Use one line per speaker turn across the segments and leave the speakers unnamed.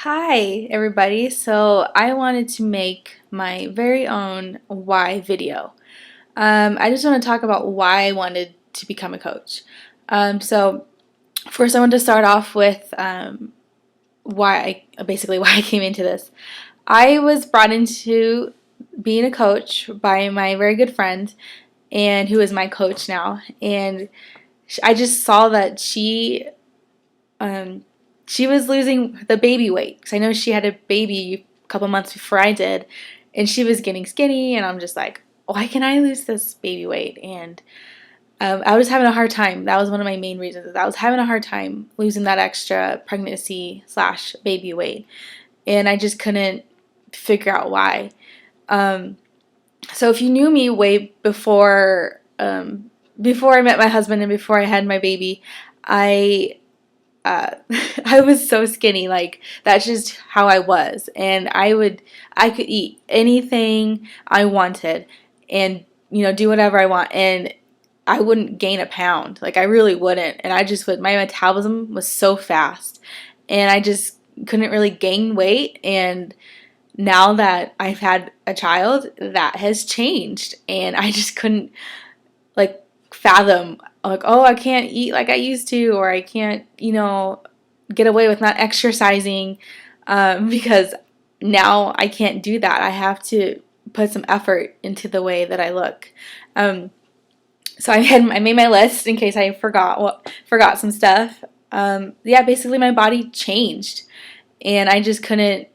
Hi everybody, so I wanted to make my very own why video. I just want to talk about why I wanted to become a coach. So first I want to start off with why I came into this. I was brought into being a coach by my very good friend and who is my coach now, and I just saw that um, she was losing the baby weight because I know she had a baby a couple months before I did, and she was getting skinny, and I'm just like, why can I lose this baby weight? And I was having a hard time. That was one of my main reasons. I was having a hard time losing that extra pregnancy slash baby weight, and I just couldn't figure out why. Um, so if you knew me way before I met my husband and before I had my baby, I uh, I was so skinny. Like that's just how I was, and I could eat anything I wanted, and do whatever I want, and I wouldn't gain a pound. Like I really wouldn't, and I just would. My metabolism was so fast, and I just couldn't really gain weight. And now that I've had a child, that has changed, and I just couldn't like fathom like, oh, I can't eat like I used to, or I can't get away with not exercising, because now I can't do that. I have to put some effort into the way that I look. um, so I made my list in case I forgot some stuff. Yeah, basically my body changed, and I just couldn't.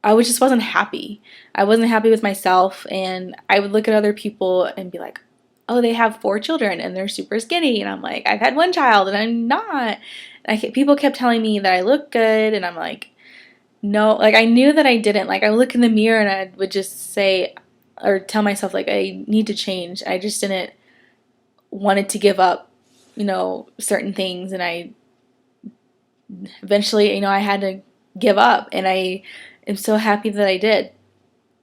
Just wasn't happy. I wasn't happy with myself, and I would look at other people and be like, oh, they have 4 children and they're super skinny, and I'm like, I've had one child and I'm not. People kept telling me that I look good, and I'm like, no, like I knew that I didn't. Like I would look in the mirror and I would just say or tell myself like I need to change. I just didn't wanted to give up, certain things, and I eventually, I had to give up, and I am so happy that I did.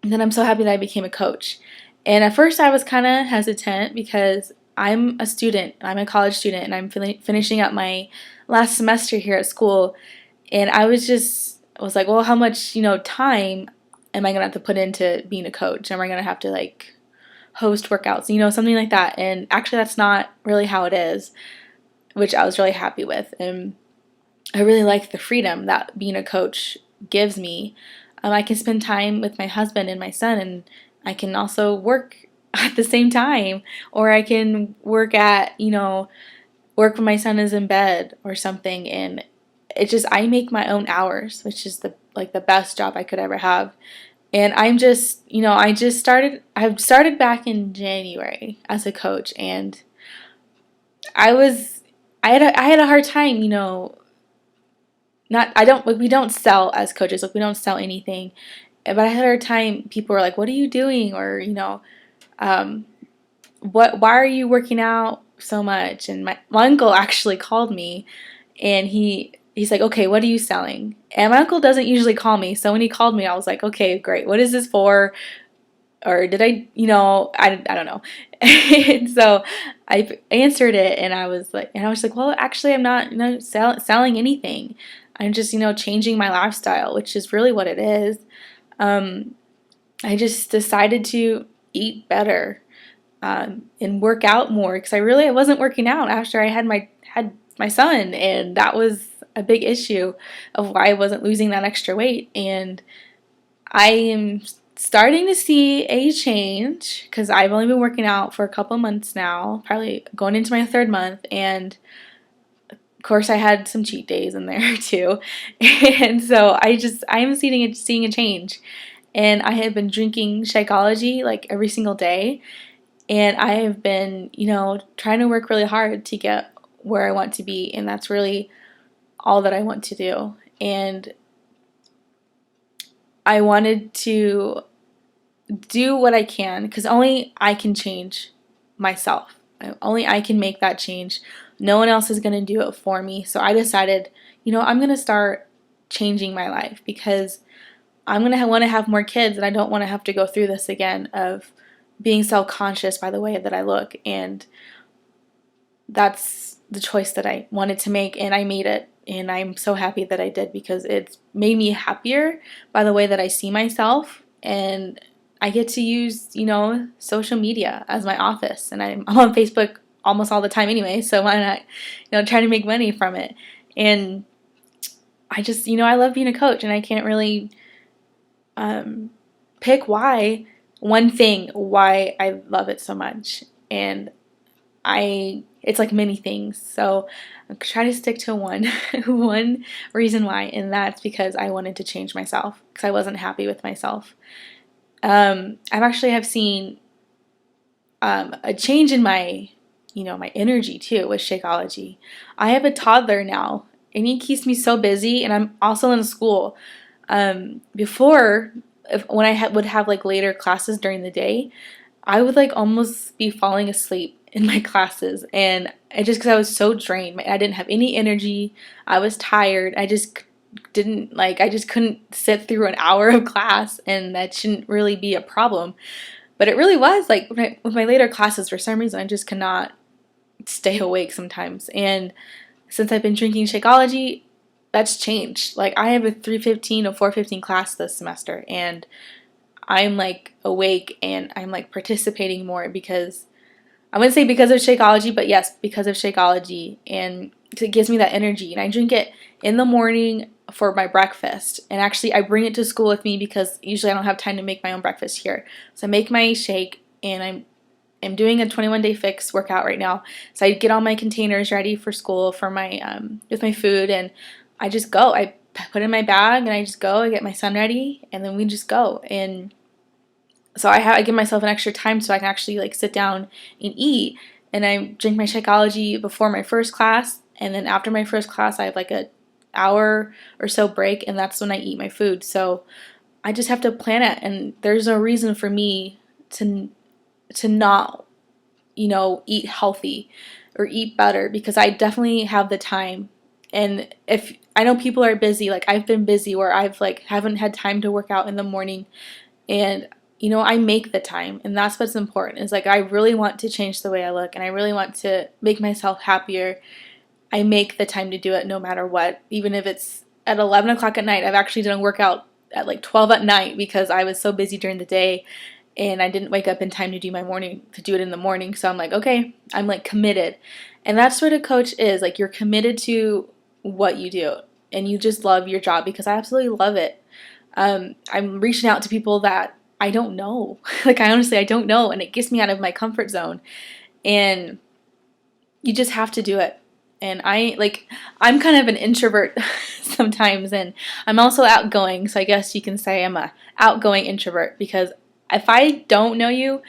And then I'm so happy that I became a coach. And at first I was kind of hesitant because I'm a student, I'm a college student, and I'm finishing up my last semester here at school. And I was like, well, how much, time am I going to have to put into being a coach? Am I going to have to like host workouts, something like that? And actually, that's not really how it is, which I was really happy with. And I really like the freedom that being a coach gives me. I can spend time with my husband and my son, and I can also work at the same time, or I can work when my son is in bed or something. And I make my own hours, which is the best job I could ever have. And I'm just, I've started back in January as a coach, and I was, I had a hard time, not I don't like we don't sell as coaches, like we don't sell anything, but I had a hard time. People were like, what are you doing? Or um, why are you working out so much? And my uncle actually called me, and he's like, okay, what are you selling? And my uncle doesn't usually call me, so when he called me, I was like, okay, great, what is this for? Or did I don't know. And so I answered it, and I was like, well, actually, I'm not selling anything. I'm just changing my lifestyle, which is really what it is. um, I just decided to eat better, and work out more, because I wasn't working out after I had my son, and that was a big issue of why I wasn't losing that extra weight. And I am starting to see a change because I've only been working out for a couple months now, probably going into my 3rd month, and of course I had some cheat days in there too. And so I'm seeing a change. And I have been drinking Shakeology like every single day, and I have been, trying to work really hard to get where I want to be, and that's really all that I want to do. And I wanted to do what I can because only I can change myself. Only I can make that change. No one else is going to do it for me. So I decided, I'm going to start changing my life because I'm going to want to have more kids, and I don't want to have to go through this again of being self-conscious by the way that I look. And that's the choice that I wanted to make, and I made it. And I'm so happy that I did, because it's made me happier by the way that I see myself. And I get to use, social media as my office. And I'm on Facebook almost all the time anyway, so why not, try to make money from it. And I just, I love being a coach, and I can't really pick why I love it so much. And it's like many things. So I try to stick to one reason why, and that's because I wanted to change myself, because I wasn't happy with myself. I've seen a change in my, my energy too with Shakeology. I have a toddler now, and he keeps me so busy, and I'm also in school. Before, when I would have like later classes during the day, I would like almost be falling asleep in my classes, and because I was so drained. I didn't have any energy. I was tired. I just couldn't sit through an hour of class, and that shouldn't really be a problem. But it really was, like, with my later classes, for some reason I just could not stay awake sometimes. And since I've been drinking Shakeology, that's changed. Like, I have a 3:15 to 4:15 class this semester, and I'm like awake, and I'm like participating more, because I wouldn't say because of Shakeology, but yes, because of Shakeology, and it gives me that energy. And I drink it in the morning for my breakfast, and actually I bring it to school with me, because usually I don't have time to make my own breakfast here. So I make my shake, and I'm doing a 21-day fix workout right now. So I get all my containers ready for school for my with my food, and I just go. I put it in my bag, and I just go. I get my son ready, and then we just go. And so I give myself an extra time so I can actually like sit down and eat. And I drink my Shakeology before my first class, and then after my first class I have like a hour or so break, and that's when I eat my food. So I just have to plan it, and there's no reason for me to not, eat healthy or eat better, because I definitely have the time. And if I know people are busy, like I've been busy where I've like haven't had time to work out in the morning, and I make the time, and that's what's important. Is like I really want to change the way I look, and I really want to make myself happier. I make the time to do it no matter what, even if it's at 11 o'clock at night. I've actually done a workout at like 12 at night, because I was so busy during the day, and I didn't wake up in time to do it in the morning. So I'm like, okay, I'm like committed. And that's what a coach is. Like, you're committed to what you do, and you just love your job, because I absolutely love it. I'm reaching out to people that I don't know. Like, I don't know, and it gets me out of my comfort zone. And you just have to do it. And I'm kind of an introvert sometimes, and I'm also outgoing, so I guess you can say I'm a outgoing introvert, because if I don't know you,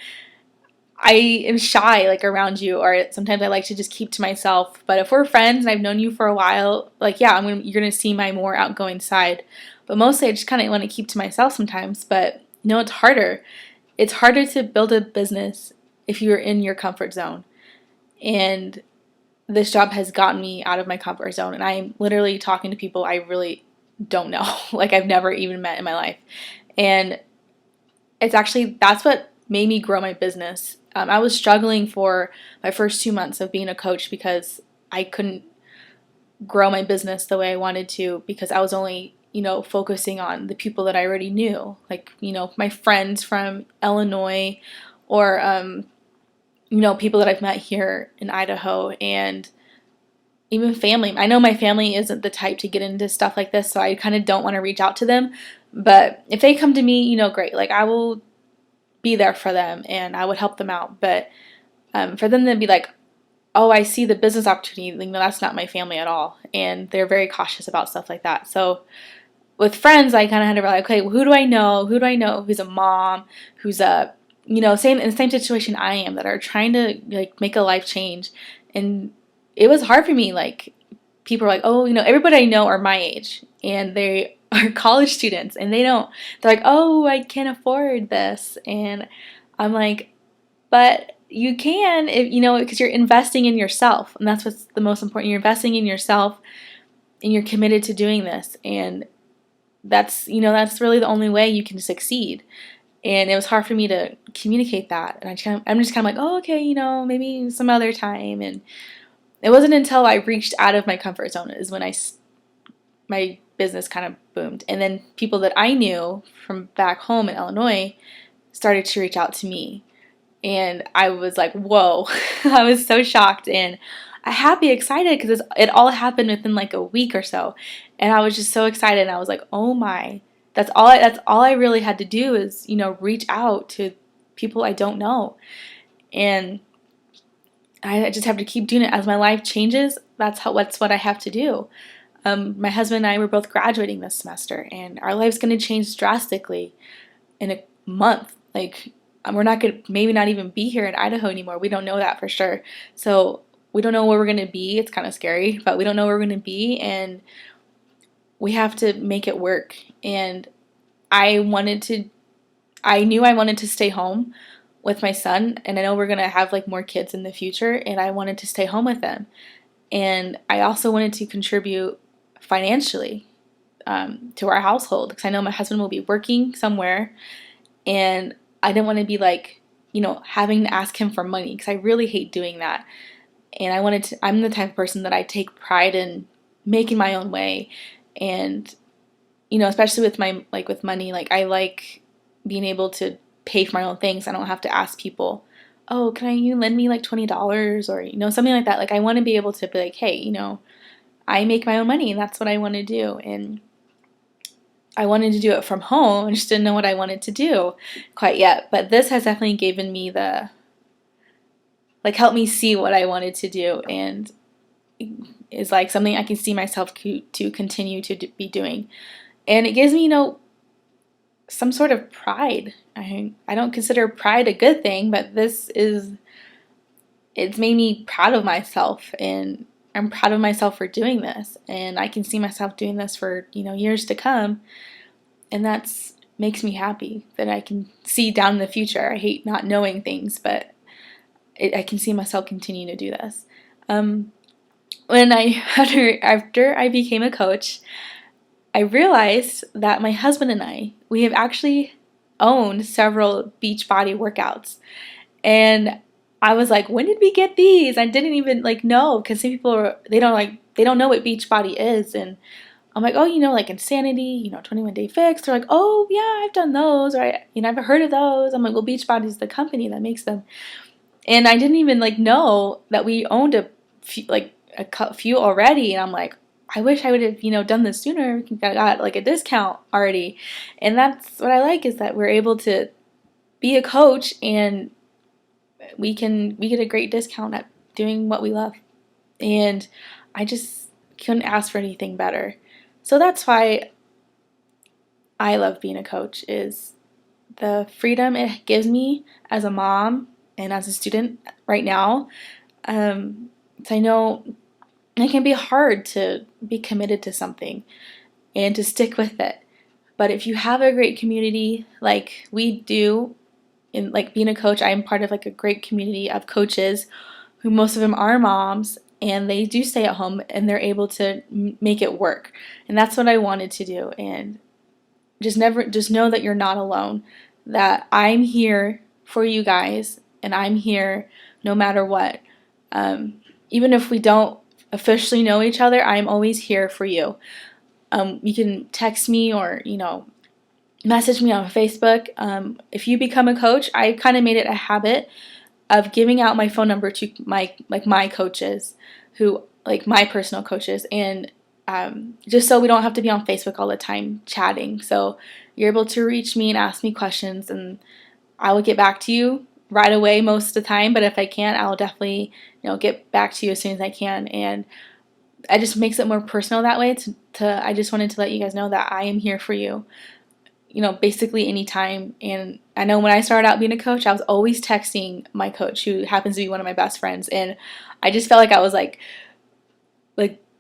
I am shy, like, around you, or sometimes I like to just keep to myself. But if we're friends and I've known you for a while, like, yeah, you're gonna see my more outgoing side. But mostly I just kind of want to keep to myself sometimes. But it's harder. It's harder to build a business if you're in your comfort zone. And this job has gotten me out of my comfort zone, and I'm literally talking to people I really don't know, like I've never even met in my life. And that's what made me grow my business. I was struggling for my first 2 months of being a coach, because I couldn't grow my business the way I wanted to, because I was only, focusing on the people that I already knew, like, my friends from Illinois, or, people that I've met here in Idaho, and even family. I know my family isn't the type to get into stuff like this, so I kind of don't want to reach out to them. But if they come to me, great. Like, I will be there for them, and I would help them out. But for them to be like, oh, I see the business opportunity, like, no, that's not my family at all. And they're very cautious about stuff like that. So with friends, I kind of had to be like, okay, well, who do I know? Who do I know who's a mom, who's a, same in the same situation I am, that are trying to like make a life change. And it was hard for me. Like, people are like, oh, everybody I know are my age, and they are college students, and they're like, oh, I can't afford this. And I'm like, but you can, if because you're investing in yourself, and that's what's the most important. You're investing in yourself, and you're committed to doing this, and that's that's really the only way you can succeed. And it was hard for me to communicate that, and I'm just kind of like, oh, okay, maybe some other time. And it wasn't until I reached out of my comfort zone is when I my business kind of boomed. And then people that I knew from back home in Illinois started to reach out to me. And I was like, whoa, I was so shocked and happy, excited, because it all happened within like a week or so. And I was just so excited. And I was like, oh my, that's all I really had to do is, reach out to people I don't know. And I just have to keep doing it as my life changes. That's what I have to do. My husband and I were both graduating this semester, and our life's going to change drastically in a month. Like, we're not going to maybe not even be here in Idaho anymore. We don't know that for sure. So we don't know where we're going to be. It's kind of scary, but we don't know where we're going to be, and we have to make it work. And I knew I wanted to stay home with my son, and I know we're going to have like more kids in the future, and I wanted to stay home with them. And I also wanted to contribute financially to our household, because I know my husband will be working somewhere, and I didn't want to be like, having to ask him for money, because I really hate doing that. And I'm the type of person that I take pride in making my own way. And, especially with with money, like I like being able to pay for my own things. I don't have to ask people, oh, can you lend me like $20 or, something like that. Like I want to be able to be like, hey, I make my own money and that's what I want to do. And I wanted to do it from home. I just didn't know what I wanted to do quite yet. But this has definitely given me helped me see what I wanted to do, and is like something I can see myself to continue to be doing. And it gives me, some sort of pride. I don't consider pride a good thing, but it's made me proud of myself, and I'm proud of myself for doing this, and I can see myself doing this for, years to come, and that's makes me happy that I can see down in the future. I hate not knowing things, but I can see myself continue to do this. After I became a coach, I realized that my husband and we have actually owned several Beachbody workouts. And I was like, when did we get these? I didn't even know, because some people they don't know what Beachbody is. And I'm like, oh, like Insanity, 21 Day Fix. They're like, oh yeah, I've done those, or I've heard of those. I'm like, well, Beachbody is the company that makes them. And I didn't even know that we owned a few already. And I'm like, I wish I would have, done this sooner. I got a discount already. And that's what I like, is that we're able to be a coach, and we get a great discount at doing what we love. And I just couldn't ask for anything better. So that's why I love being a coach, is the freedom it gives me as a mom and as a student right now. So I know it can be hard to be committed to something and to stick with it. But if you have a great community like we do, in being a coach, I'm part of a great community of coaches who most of them are moms, and they do stay at home and they're able to make it work. And that's what I wanted to do. And just know that you're not alone, that I'm here for you guys, and I'm here no matter what. Even if we don't officially know each other, I'm always here for you. You can text me or, message me on Facebook. If you become a coach, I kind of made it a habit of giving out my phone number to my coaches, who my personal coaches, and just so we don't have to be on Facebook all the time chatting. So you're able to reach me and ask me questions, and I will get back to you right away most of the time. But if I can't, I'll definitely get back to you as soon as I can. And it just makes it more personal that way. I just wanted to let you guys know that I am here for you, basically anytime. And I know when I started out being a coach, I was always texting my coach, who happens to be one of my best friends, and I just felt like I was like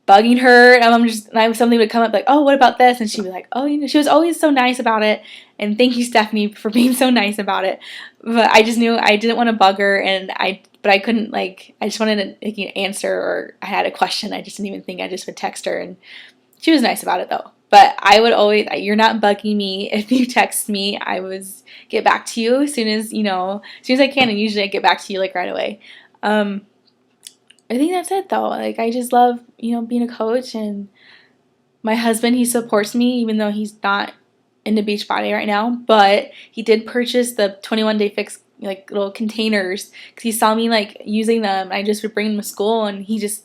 bugging her, and something would come up like, oh, what about this? And she'd be like, oh, she was always so nice about it. And thank you, Stephanie, for being so nice about it. But I just knew I didn't want to bug her, but I couldn't I just wanted an answer, or I had a question. I just didn't even think. I just would text her, and she was nice about it though. But I would always, you're not bugging me. If you text me, I was get back to you as soon as I can, and usually I get back to you right away. I think that's it though. I just love, being a coach, and My husband, he supports me even though he's not into Beachbody right now, but he did purchase the 21 Day Fix like little containers because he saw me like using them. I just would bring them to school, and he's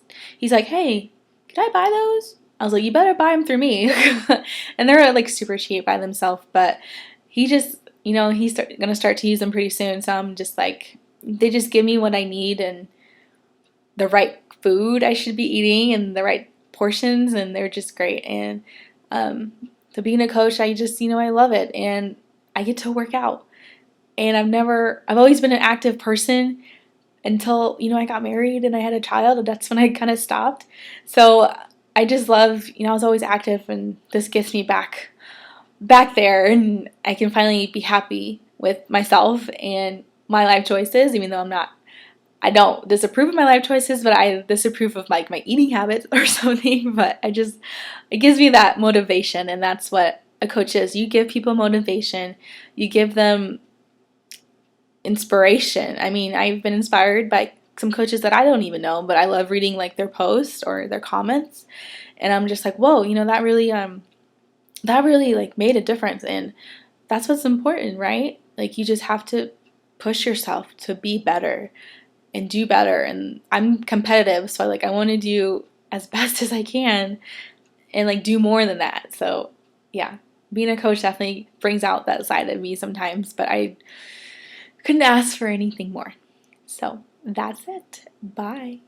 like, "Hey, can I buy those?" I was like, "You better buy them through me," and they're like super cheap by themselves. But he just, gonna start to use them pretty soon. So I'm just like, they just give me what I need and the right food I should be eating and the right portions, and they're just great. And um, so being a coach, I just, I love it, and I get to work out. And I've always been an active person until, I got married and I had a child, and that's when I kind of stopped. So I just love, I was always active, and this gets me back there, and I can finally be happy with myself and my life choices, even though I don't disapprove of my life choices, but I disapprove of like my eating habits or something. But it gives me that motivation, and that's what a coach is. You give people motivation, you give them inspiration. I mean, I've been inspired by some coaches that I don't even know, but I love reading like their posts or their comments, and I'm just like, whoa, that really like made a difference, and that's what's important, right? Like you just have to push yourself to be better and do better. And I'm competitive, so I want to do as best as I can and like do more than that. So yeah, being a coach definitely brings out that side of me sometimes, but I couldn't ask for anything more. So that's it. Bye.